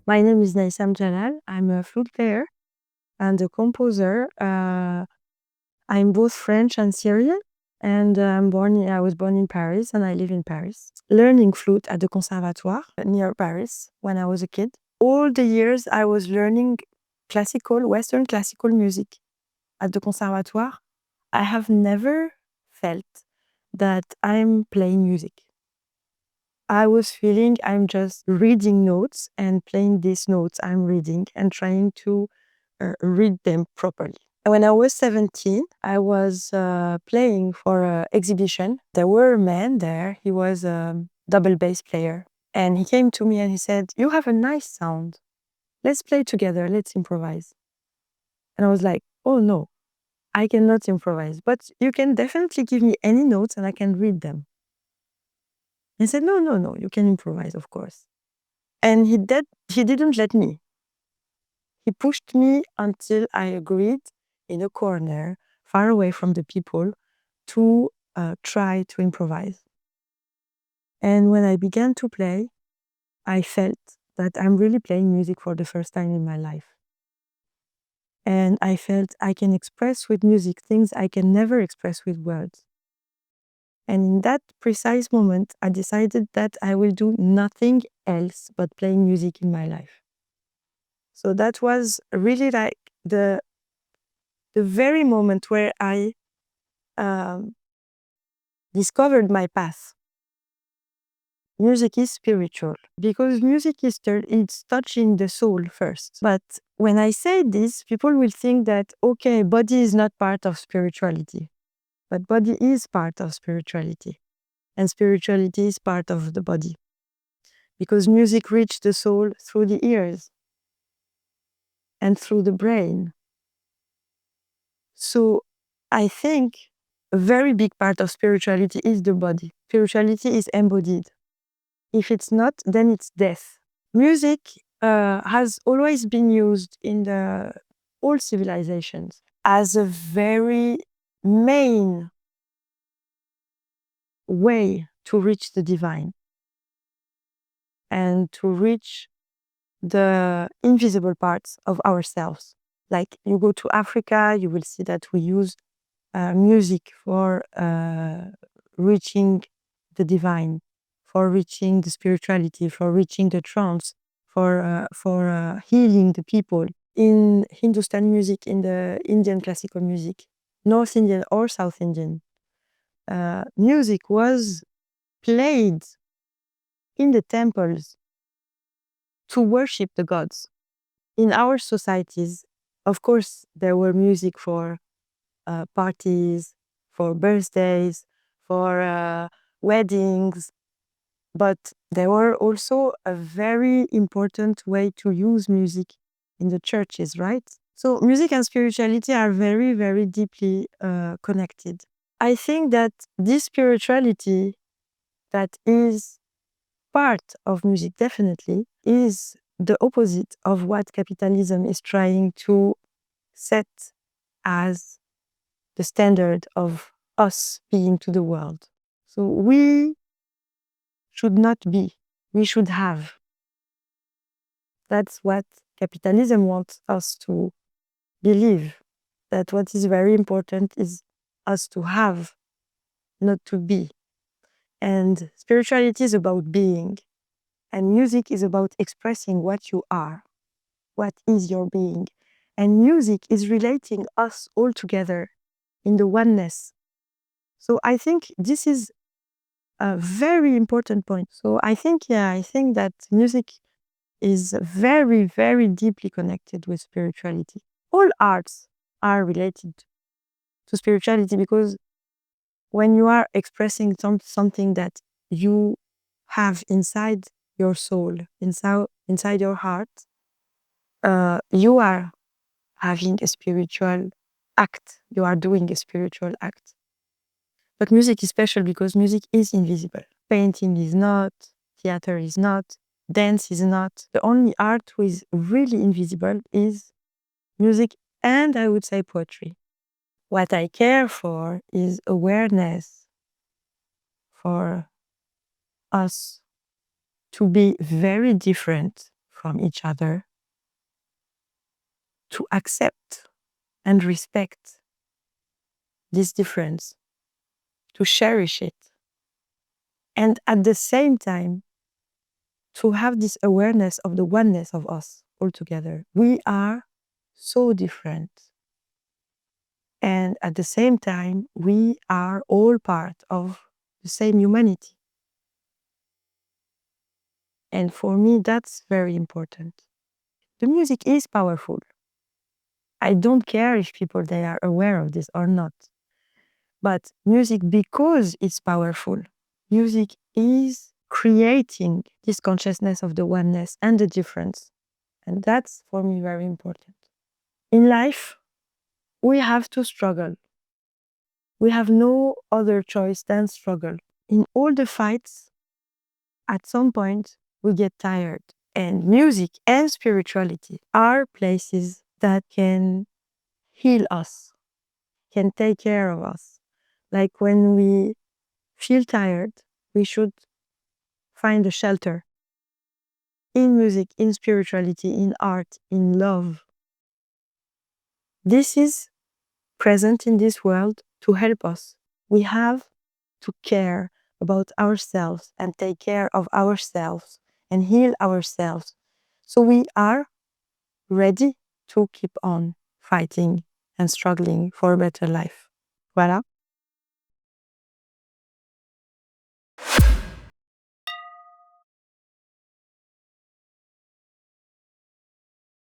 My name is Naïssam Jalal. I'm a flute player and a composer. I'm both French and Syrian, and I was born in Paris and I live in Paris. Learning flute at the Conservatoire near Paris when I was a kid. All the years I was learning Western classical music at the Conservatoire. I have never felt that I'm playing music. I was feeling I'm just reading notes and playing these notes I'm reading and trying to read them properly. When I was 17, I was playing for an exhibition. There were a man there. He was a double bass player. And he came to me and he said, "You have a nice sound. Let's play together. Let's improvise." And I was like, "Oh no, I cannot improvise. But you can definitely give me any notes and I can read them." He said, "No, no, no, you can improvise, of course." And he didn't let me. He pushed me until I agreed in a corner, far away from the people, to try to improvise. And when I began to play, I felt that I'm really playing music for the first time in my life. And I felt I can express with music things I can never express with words. And in that precise moment, I decided that I will do nothing else but playing music in my life. So that was really like the very moment where I discovered my path. Music is spiritual because music is it's touching the soul first. But when I say this, people will think that, okay, body is not part of spirituality, but body is part of spirituality. And spirituality is part of the body because music reaches the soul through the ears and through the brain. So I think a very big part of spirituality is the body. Spirituality is embodied. If it's not, then it's death. Music has always been used in all civilizations as a very main way to reach the divine and to reach the invisible parts of ourselves. Like you go to Africa, you will see that we use music for reaching the divine, for reaching the spirituality, for reaching the trance, for healing the people. In Hindustani music, in the Indian classical music, North Indian or South Indian, music was played in the temples to worship the gods. In our societies, of course, there were music for parties, for birthdays, for weddings, but there were also a very important way to use music in the churches, right? So music and spirituality are very, very deeply connected. I think that this spirituality that is part of music, definitely, is the opposite of what capitalism is trying to set as the standard of us being to the world. So we should not be, we should have. That's what capitalism wants us to believe, that what is very important is us to have, not to be. And spirituality is about being, and music is about expressing what you are, what is your being. And music is relating us all together in the oneness. So I think this is a very important point. So I think that music is very, very deeply connected with spirituality. All arts are related to spirituality because when you are expressing something that you have inside your soul, inside your heart, you are having a spiritual act. You are doing a spiritual act. But music is special because music is invisible. Painting is not, theater is not, dance is not. The only art who is really invisible is music and I would say poetry. What I care for is awareness for us to be very different from each other, to accept and respect this difference, to cherish it, and at the same time, to have this awareness of the oneness of us all together. We are so different. And at the same time, we are all part of the same humanity. And for me, that's very important. The music is powerful. I don't care if people they are aware of this or not. But music, because it's powerful, music is creating this consciousness of the oneness and the difference. And that's for me very important. In life, we have to struggle. We have no other choice than struggle. In all the fights, at some point, we get tired. And music and spirituality are places that can heal us, can take care of us. Like when we feel tired, we should find a shelter in music, in spirituality, in art, in love. This is present in this world to help us. We have to care about ourselves and take care of ourselves and heal ourselves. So we are ready to keep on fighting and struggling for a better life. Voilà.